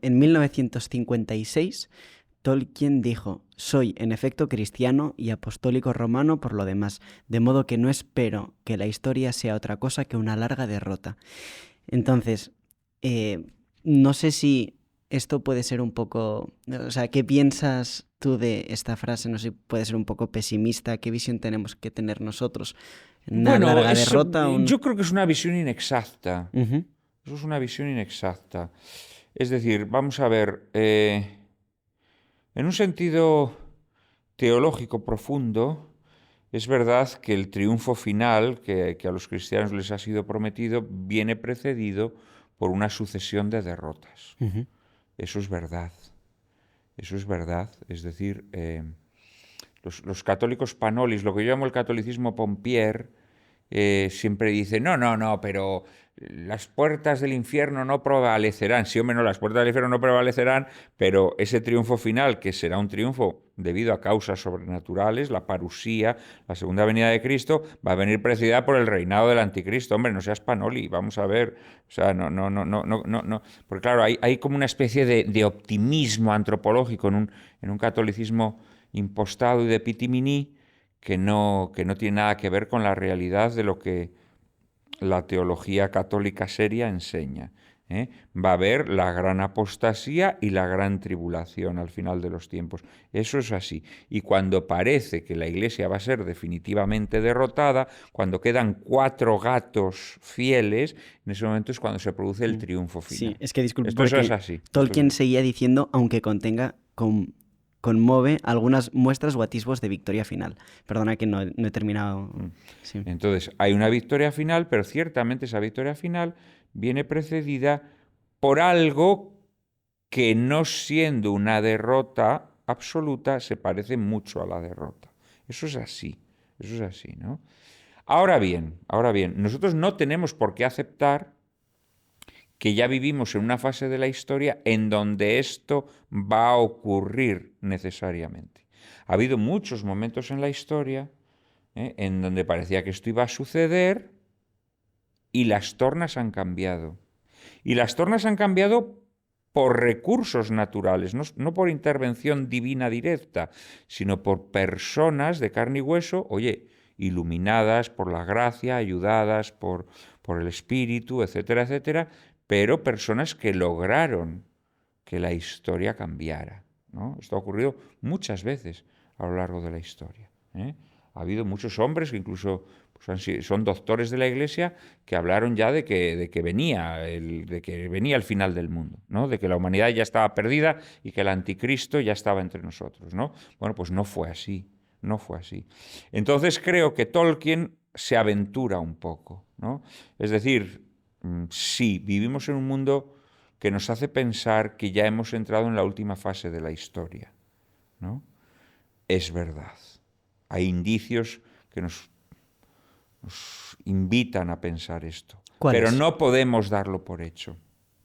En 1956, Tolkien dijo: «Soy en efecto cristiano y apostólico romano por lo demás, de modo que no espero que la historia sea otra cosa que una larga derrota». Entonces, eh, no sé si esto puede ser un poco... O sea, ¿qué piensas tú de esta frase? No sé si puede ser un poco pesimista. ¿Qué visión tenemos que tener nosotros? ¿Una Bueno, larga derrota? yo creo que es una visión inexacta. Ujú. Eso es una visión inexacta. Es decir, vamos a ver, en un sentido teológico profundo, es verdad que el triunfo final que a los cristianos les ha sido prometido viene precedido por una sucesión de derrotas. Ujú. Eso es verdad. Eso es verdad. Es decir, los católicos panolis, lo que yo llamo el catolicismo pompier, siempre dice, no, no, no, pero las puertas del infierno no prevalecerán. Sí, hombre, no, las puertas del infierno no prevalecerán, pero ese triunfo final, que será un triunfo debido a causas sobrenaturales, la parusía, la segunda venida de Cristo, va a venir precedida por el reinado del anticristo. Hombre, no seas panoli, vamos a ver. O sea, no, no, no, no, no, no, no. Porque claro, hay como una especie de optimismo antropológico en un catolicismo impostado y de pitiminí que no tiene nada que ver con la realidad de lo que la teología católica seria enseña. ¿Eh? Va a haber la gran apostasía y la gran tribulación al final de los tiempos. Eso es así. Y cuando parece que la Iglesia va a ser definitivamente derrotada, cuando quedan 4 gatos fieles, en ese momento es cuando se produce el Mm. triunfo Sí, final. es que disculpe Esto es porque así. Esto es Tolkien así. seguía diciendo, aunque conmueve algunas muestras o atisbos de victoria final. Perdona que no he terminado. Mm. Sí. Entonces, hay una victoria final, pero ciertamente esa victoria final viene precedida por algo que no siendo una derrota absoluta se parece mucho a la derrota. Eso es así, ¿no? Ahora bien, nosotros no tenemos por qué aceptar que ya vivimos en una fase de la historia en donde esto va a ocurrir necesariamente. Ha habido muchos momentos en la historia en donde parecía que esto iba a suceder y las tornas han cambiado. Y las tornas han cambiado por recursos naturales, no por intervención divina directa, sino por personas de carne y hueso, oye, iluminadas por la gracia, ayudadas por el Espíritu, etcétera, etcétera, pero personas que lograron que la historia cambiara, ¿no? Esto ha ocurrido muchas veces a lo largo de la historia, ¿eh? Ha habido muchos hombres que incluso pues, son doctores de la Iglesia que hablaron ya de que venía el final del mundo, ¿no? De que la humanidad ya estaba perdida y que el anticristo ya estaba entre nosotros, ¿no? Bueno, pues no fue así, no fue así. Entonces creo que Tolkien se aventura un poco, ¿no? Es decir, sí, vivimos en un mundo que nos hace pensar que ya hemos entrado en la última fase de la historia, ¿no? Es verdad. Hay indicios que nos invitan a pensar esto, pero ¿Cuáles? no podemos darlo por hecho.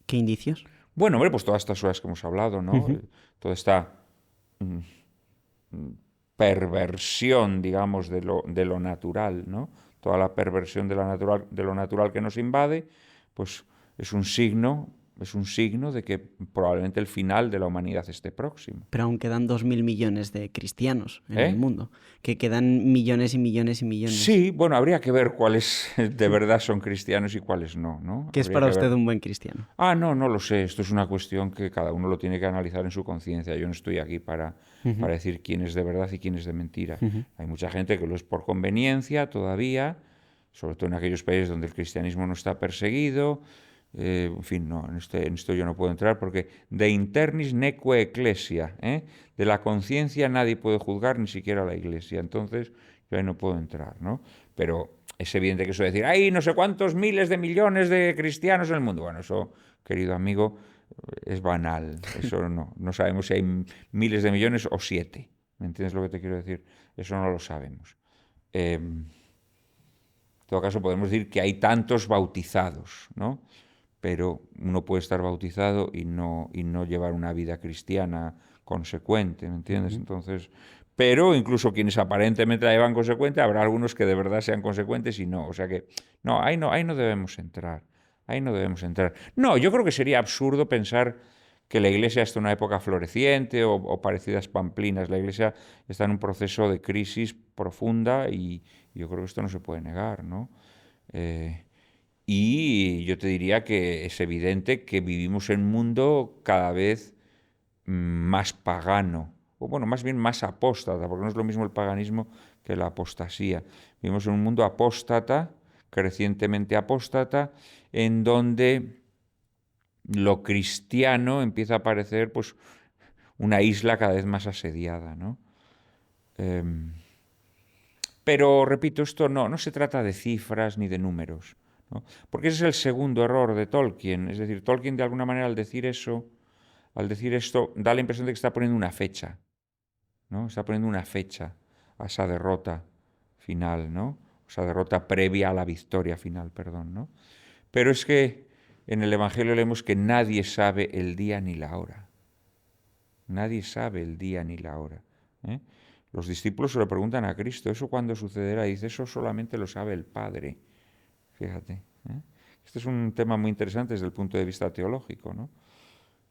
¿Qué indicios? Bueno, hombre, pues todas estas cosas que hemos hablado, ¿no? Ujú. Toda esta mm, perversión, digamos, de lo natural, ¿no? Toda la perversión de lo natural que nos invade, pues es un signo de que probablemente el final de la humanidad esté próximo. Pero aún quedan 2.000 millones de cristianos en el ¿Eh? mundo. Que quedan millones y millones y millones. Sí, bueno, habría que ver cuáles de verdad son cristianos y cuáles no, ¿no? ¿Qué es Habría para que usted ver. un buen cristiano? Ah, no, no lo sé. Esto es una cuestión que cada uno lo tiene que analizar en su conciencia. Yo no estoy aquí para, Ujú. para decir quién es de verdad y quién es de mentira. Ujú. Hay mucha gente que lo es por conveniencia todavía, sobre todo en aquellos países donde el cristianismo no está perseguido. En fin, no, en esto yo no puedo entrar porque de internis neque ecclesia, ¿eh? De la conciencia nadie puede juzgar, ni siquiera la iglesia. Entonces, yo ahí no puedo entrar, ¿no? Pero es evidente que eso de decir, hay no sé cuántos miles de millones de cristianos en el mundo. Bueno, eso, querido amigo, es banal. Eso no sabemos si hay miles de millones o 7. ¿Me entiendes lo que te quiero decir? Eso no lo sabemos. En todo caso, podemos decir que hay tantos bautizados, ¿no? Pero uno puede estar bautizado y no llevar una vida cristiana consecuente, ¿me entiendes? Ujú. Entonces, pero incluso quienes aparentemente la llevan consecuente, habrá algunos que de verdad sean consecuentes y no. O sea que, no, ahí no debemos entrar. Ahí no debemos entrar. No, yo creo que sería absurdo pensar que la Iglesia está en una época floreciente o parecidas pamplinas. La Iglesia está en un proceso de crisis profunda y yo creo que esto no se puede negar, ¿no? Y yo te diría que es evidente que vivimos en un mundo cada vez más pagano, o bueno, más bien más apóstata, porque no es lo mismo el paganismo que la apostasía. Vivimos en un mundo apóstata, crecientemente apóstata, en donde lo cristiano empieza a parecer pues una isla cada vez más asediada, ¿no? Pero, repito, esto no se trata de cifras ni de números, ¿no? Porque ese es el segundo error de Tolkien. Es decir, Tolkien de alguna manera al decir eso, al decir esto, da la impresión de que está poniendo una fecha, ¿no? Está poniendo una fecha a esa derrota final, ¿no? O esa derrota previa a la victoria final, perdón, ¿no? Pero es que en el Evangelio leemos que nadie sabe el día ni la hora. Nadie sabe el día ni la hora, ¿eh? Los discípulos se lo preguntan a Cristo, ¿eso cuándo sucederá? Y dice, eso solamente lo sabe el Padre. Fíjate, ¿eh? Este es un tema muy interesante desde el punto de vista teológico, ¿no?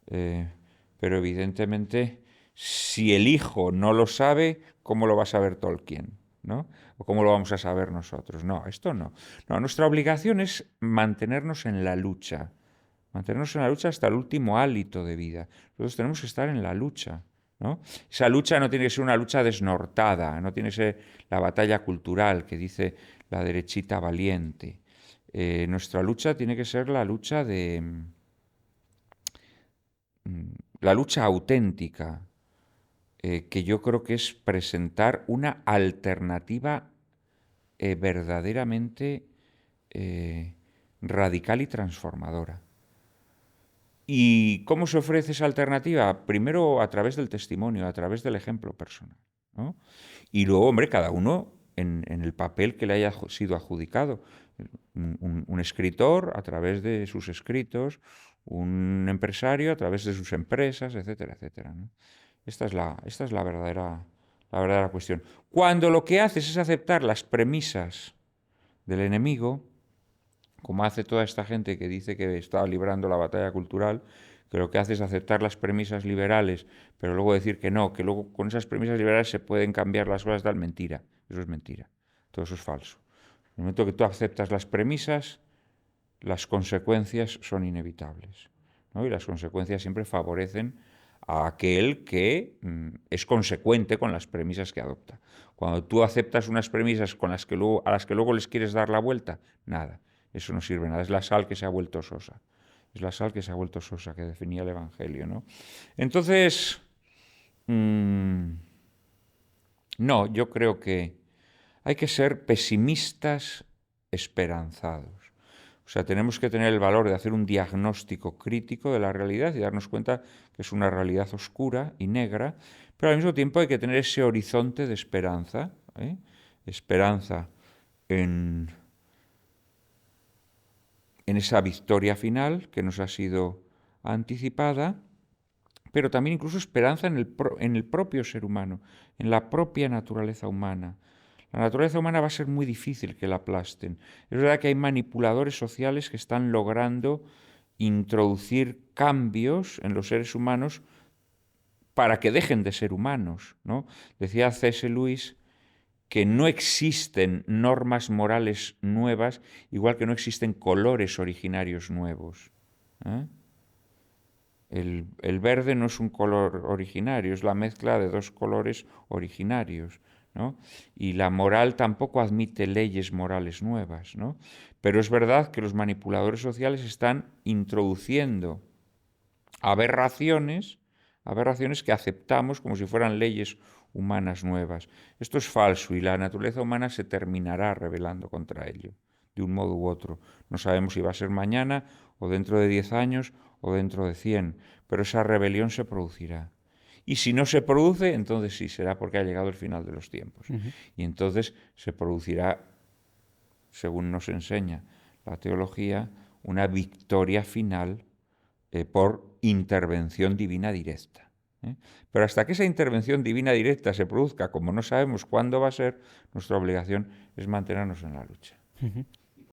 Pero evidentemente, si el Hijo no lo sabe, ¿cómo lo va a saber Tolkien? ¿No? ¿O cómo lo vamos a saber nosotros? No, esto no. No, nuestra obligación es mantenernos en la lucha. Mantenernos en la lucha hasta el último hálito de vida. Nosotros tenemos que estar en la lucha, ¿no? Esa lucha no tiene que ser una lucha desnortada, no tiene que ser la batalla cultural que dice la derechita valiente. Nuestra lucha tiene que ser la lucha auténtica, que yo creo que es presentar una alternativa verdaderamente radical y transformadora. ¿Y cómo se ofrece esa alternativa? Primero a través del testimonio, a través del ejemplo personal, ¿no? Y luego, hombre, cada uno en el papel que le haya sido adjudicado. Un escritor a través de sus escritos, un empresario a través de sus empresas, etcétera, etcétera, ¿no? Esta es la verdadera cuestión. Cuando lo que haces es aceptar las premisas del enemigo, como hace toda esta gente que dice que está librando la batalla cultural, que lo que hace es aceptar las premisas liberales, pero luego decir que no, que luego con esas premisas liberales se pueden cambiar las cosas, tal, mentira. Eso es mentira. Todo eso es falso. En el momento que tú aceptas las premisas, las consecuencias son inevitables, ¿no? Y las consecuencias siempre favorecen a aquel que es consecuente con las premisas que adopta. Cuando tú aceptas unas premisas a las que luego les quieres dar la vuelta, nada. Eso no sirve nada, es la sal que se ha vuelto sosa. Es la sal que se ha vuelto sosa, que definía el Evangelio, ¿no? Entonces, no, yo creo que hay que ser pesimistas esperanzados. O sea, tenemos que tener el valor de hacer un diagnóstico crítico de la realidad y darnos cuenta que es una realidad oscura y negra, pero al mismo tiempo hay que tener ese horizonte de esperanza, ¿eh? Esperanza en esa victoria final que nos ha sido anticipada, pero también incluso esperanza en el propio ser humano, en la propia naturaleza humana. La naturaleza humana va a ser muy difícil que la aplasten. Es verdad que hay manipuladores sociales que están logrando introducir cambios en los seres humanos para que dejen de ser humanos, ¿no? Decía C.S. Lewis que no existen normas morales nuevas, igual que no existen colores originarios nuevos, ¿eh? El verde no es un color originario, es la mezcla de dos colores originarios, ¿no? Y la moral tampoco admite leyes morales nuevas, ¿no? Pero es verdad que los manipuladores sociales están introduciendo aberraciones que aceptamos como si fueran leyes humanas nuevas. Esto es falso y la naturaleza humana se terminará rebelando contra ello, de un modo u otro. No sabemos si va a ser mañana o dentro de 10 años o dentro de 100, pero esa rebelión se producirá. Y si no se produce, entonces sí, será porque ha llegado el final de los tiempos. Y entonces se producirá, según nos enseña la teología, una victoria final por intervención divina directa, ¿eh? Pero hasta que esa intervención divina directa se produzca, como no sabemos cuándo va a ser, nuestra obligación es mantenernos en la lucha.